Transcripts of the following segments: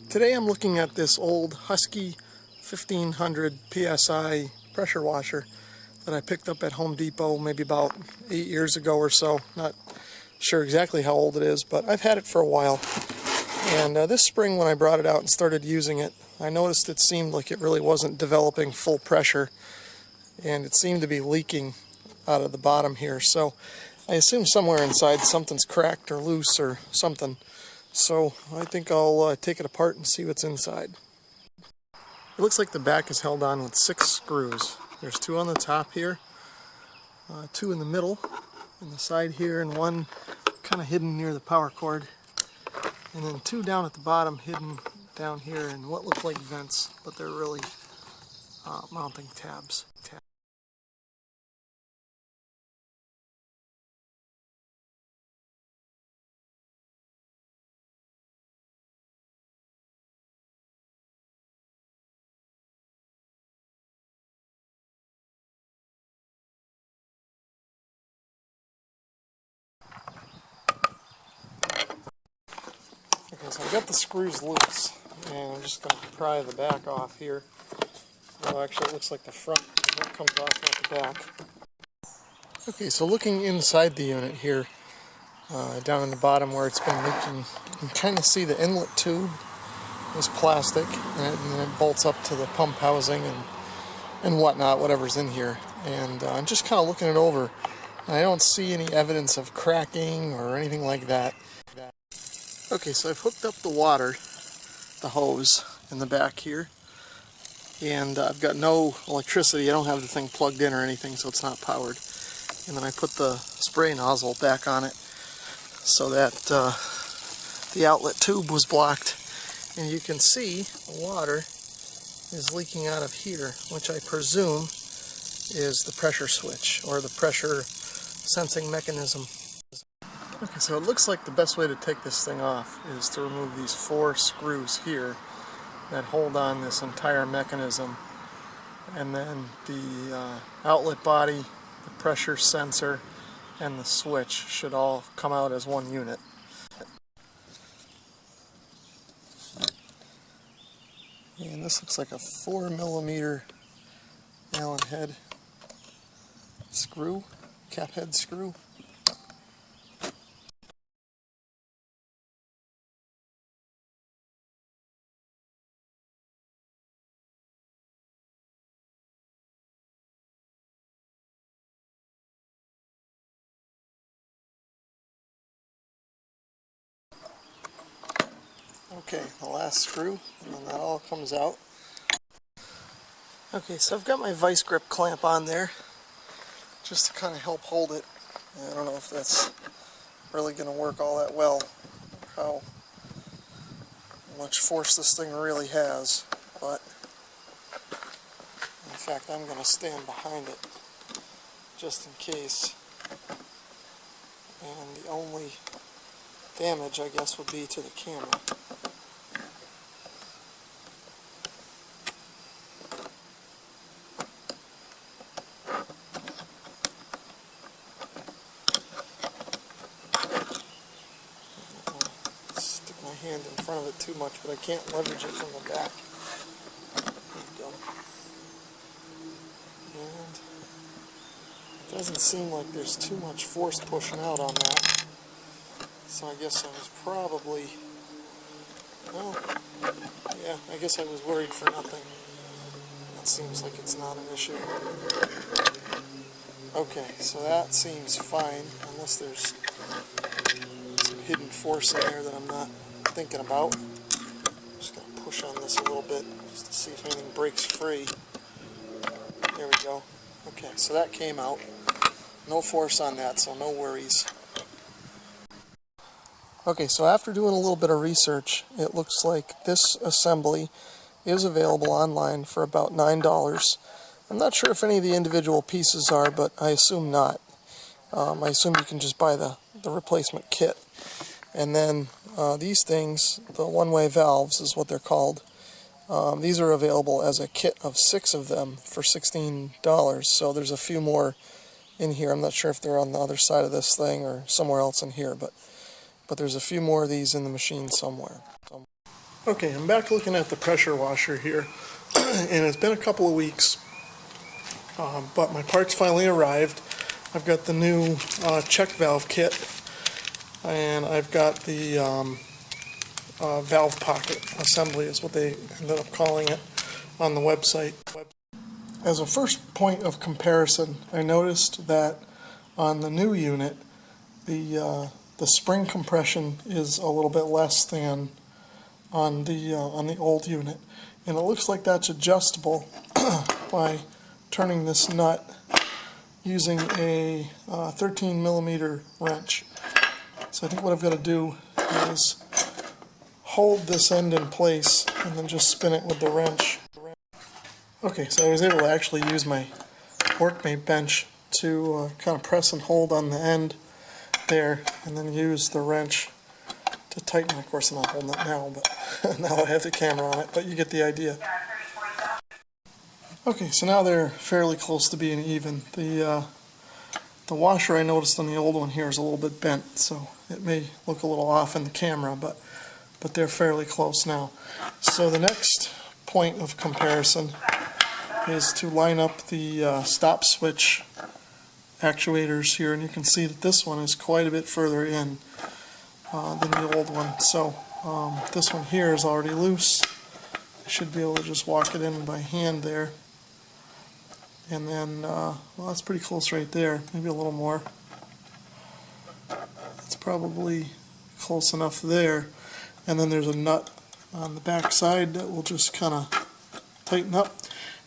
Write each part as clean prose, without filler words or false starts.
Today I'm looking at this old Husky 1500 PSI pressure washer that I picked up at Home Depot maybe about 8 years ago or so. Not sure exactly how old it is, but I've had it for a while. And this spring when I brought it out and started using it, I noticed it seemed like it really wasn't developing full pressure, and it seemed to be leaking out of the bottom here. So I assume somewhere inside something's cracked or loose or something. So I think I'll take it apart and see what's inside. It looks like the back is held on with 6 screws. There's 2 on the top here, 2 in the middle, on the side here, and 1 kind of hidden near the power cord. And then 2 down at the bottom, hidden down here in what look like vents, but they're really mounting tabs. Okay, so I've got the screws loose, and I'm just going to pry the back off here. Well, actually it looks like the front is what comes off, not the back. Okay, so looking inside the unit here, down in the bottom where it's been leaking, you can kind of see the inlet tube is plastic, and then it bolts up to the pump housing and whatnot, whatever's in here. And I'm just kind of looking it over, and I don't see any evidence of cracking or anything like that. Okay, so I've hooked up the water, the hose, in the back here, and I've got no electricity. I don't have the thing plugged in or anything, so it's not powered. And then I put the spray nozzle back on it so that the outlet tube was blocked, and you can see the water is leaking out of here, which I presume is the pressure switch or the pressure sensing mechanism. Okay, so it looks like the best way to take this thing off is to remove these 4 screws here that hold on this entire mechanism, and then the outlet body, the pressure sensor, and the switch should all come out as one unit. And this looks like a 4mm Allen head screw, cap head screw. Okay, the last screw, and then that all comes out. Okay, so I've got my vice grip clamp on there, just to kind of help hold it. I don't know if that's really going to work all that well, how much force this thing really has, but in fact I'm going to stand behind it, just in case. And the only damage, I guess, would be to the camera. Stick my hand in front of it too much, but I can't leverage it from the back. There you go. And it doesn't seem like there's too much force pushing out on that. So I guess I was probably, well, yeah, I guess I was worried for nothing. That seems like it's not an issue. Okay, so that seems fine, unless there's some hidden force in there that I'm not thinking about. I'm just going to push on this a little bit, just to see if anything breaks free. There we go. Okay, so that came out. No force on that, so no worries. Okay, so after doing a little bit of research, it looks like this assembly is available online for about $9. I'm not sure if any of the individual pieces are, but I assume not. I assume you can just buy the replacement kit. And then these things, the one-way valves is what they're called, these are available as a kit of 6 of them for $16. So there's a few more in here. I'm not sure if they're on the other side of this thing or somewhere else in here, but there's a few more of these in the machine somewhere. Okay, I'm back looking at the pressure washer here, and it's been a couple of weeks, but my parts finally arrived. I've got the new check valve kit, and I've got the valve pocket assembly is what they ended up calling it on the website. As a first point of comparison, I noticed that on the new unit, the spring compression is a little bit less than on the old unit, and it looks like that's adjustable by turning this nut using a 13 millimeter wrench. So I think what I've got to do is hold this end in place and then just spin it with the wrench. Okay, so I was able to actually use my workmate bench to kind of press and hold on the end there, and then use the wrench to tighten. Of course, I'm not holding it now, but now I have the camera on it, but you get the idea. Okay, so now they're fairly close to being even. The washer I noticed on the old one here is a little bit bent, so it may look a little off in the camera, but they're fairly close now. So the next point of comparison is to line up the stop switch actuators here, and you can see that this one is quite a bit further in than the old one. So this one here is already loose. I should be able to just walk it in by hand there. And then, well, that's pretty close right there, maybe a little more. It's probably close enough there. And then there's a nut on the back side that will just kind of tighten up.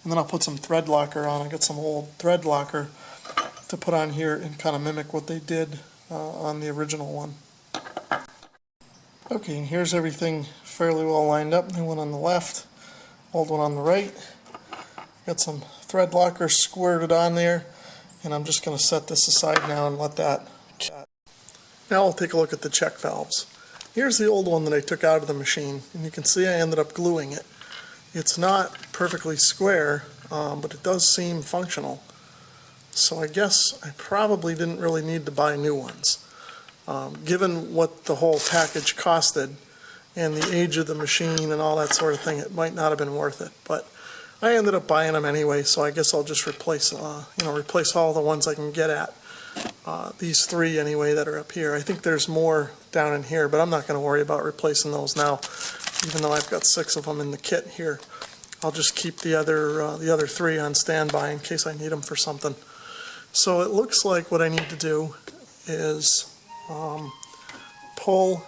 And then I'll put some thread locker on. I got some old thread locker to put on here and kind of mimic what they did on the original one. Okay, and here's everything fairly well lined up. New one on the left, old one on the right. Got some thread locker squirted on there, and I'm just going to set this aside now and let that. Now we'll take a look at the check valves. Here's the old one that I took out of the machine, and you can see I ended up gluing it. It's not perfectly square, but it does seem functional. So I guess I probably didn't really need to buy new ones. Given what the whole package costed and the age of the machine and all that sort of thing, it might not have been worth it. But I ended up buying them anyway, so I guess I'll just replace all the ones I can get at. These three anyway that are up here. I think there's more down in here, but I'm not going to worry about replacing those now, even though I've got 6 of them in the kit here. I'll just keep the other 3 on standby in case I need them for something. So it looks like what I need to do is pull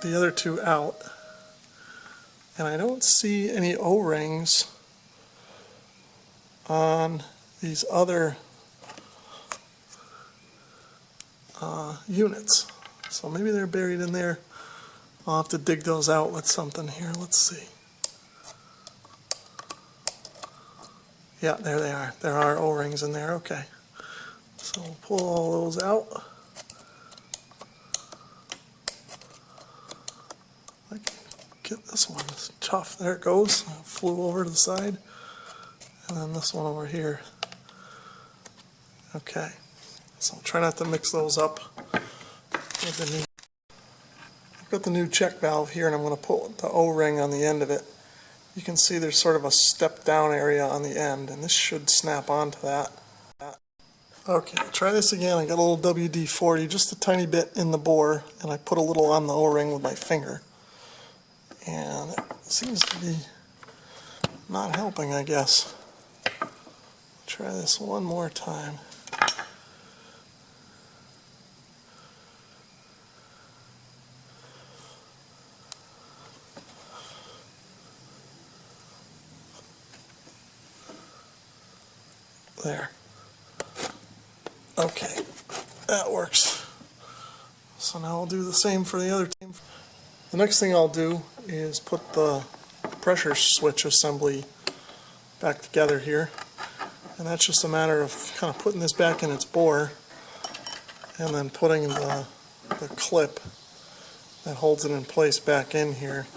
the other 2 out. And I don't see any O-rings on these other units. So maybe they're buried in there. I'll have to dig those out with something here. Let's see. Yeah, there they are. There are O-rings in there. Okay. So we'll pull all those out. Get this one. It's tough. There it goes. It flew over to the side. And then this one over here. Okay. So I'll try not to mix those up with the new. I've got the new check valve here, and I'm going to put the O-ring on the end of it. You can see there's sort of a step down area on the end, and this should snap onto that. Okay, try this again. I got a little WD-40, just a tiny bit in the bore, and I put a little on the O-ring with my finger. And it seems to be not helping, I guess. Try this one more time. There. Okay, that works. So now I'll do the same for the other team. The next thing I'll do is put the pressure switch assembly back together here. And that's just a matter of kind of putting this back in its bore and then putting the clip that holds it in place back in here.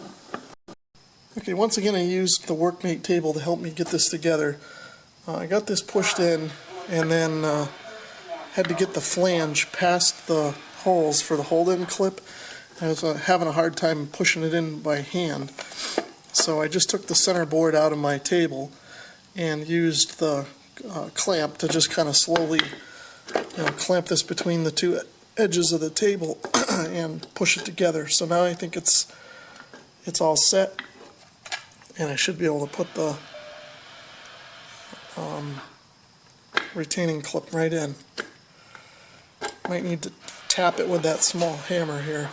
Okay, once again I used the workmate table to help me get this together. I got this pushed in and then had to get the flange past the holes for the hold-in clip. I was having a hard time pushing it in by hand. So I just took the center board out of my table and used the clamp to just kind of slowly clamp this between the two edges of the table and push it together. So now I think it's all set, and I should be able to put the retaining clip right in. Might need to tap it with that small hammer here.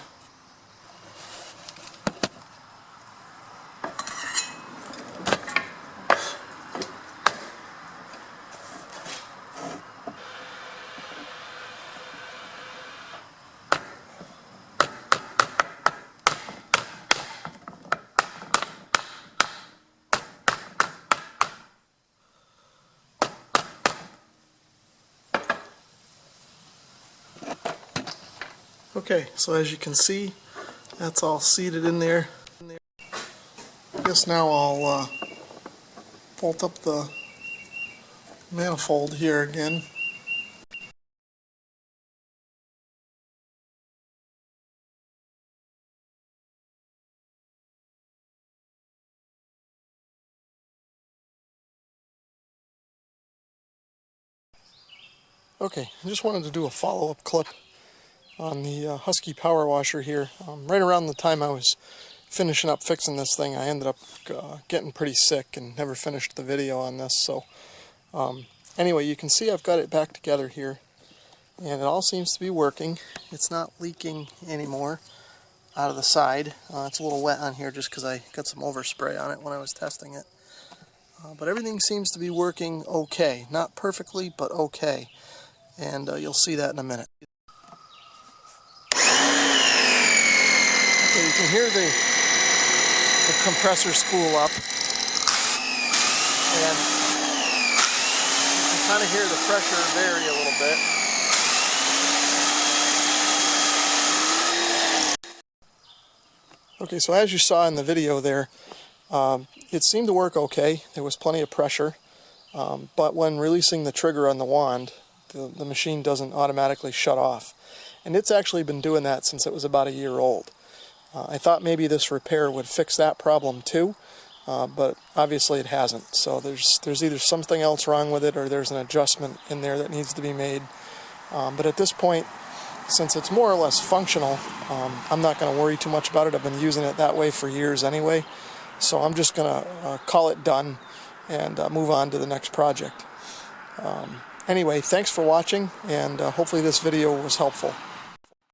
Okay, so as you can see, that's all seated in there. I guess now I'll bolt up the manifold here again. Okay, I just wanted to do a follow-up clip on the Husky power washer here. Right around the time I was finishing up fixing this thing, I ended up getting pretty sick and never finished the video on this. So anyway, you can see I've got it back together here, and it all seems to be working. It's not leaking anymore out of the side. It's a little wet on here just because I got some overspray on it when I was testing it. But everything seems to be working okay. Not perfectly, but okay. And you'll see that in a minute. Okay, you can hear the compressor spool up, and you can kind of hear the pressure vary a little bit. Okay, so as you saw in the video there, it seemed to work okay. There was plenty of pressure, but when releasing the trigger on the wand, the machine doesn't automatically shut off. And it's actually been doing that since it was about a year old. I thought maybe this repair would fix that problem too, but obviously it hasn't. So there's either something else wrong with it, or there's an adjustment in there that needs to be made. But at this point, since it's more or less functional, I'm not going to worry too much about it. I've been using it that way for years anyway. So I'm just going to call it done and move on to the next project. Anyway, thanks for watching, and hopefully this video was helpful.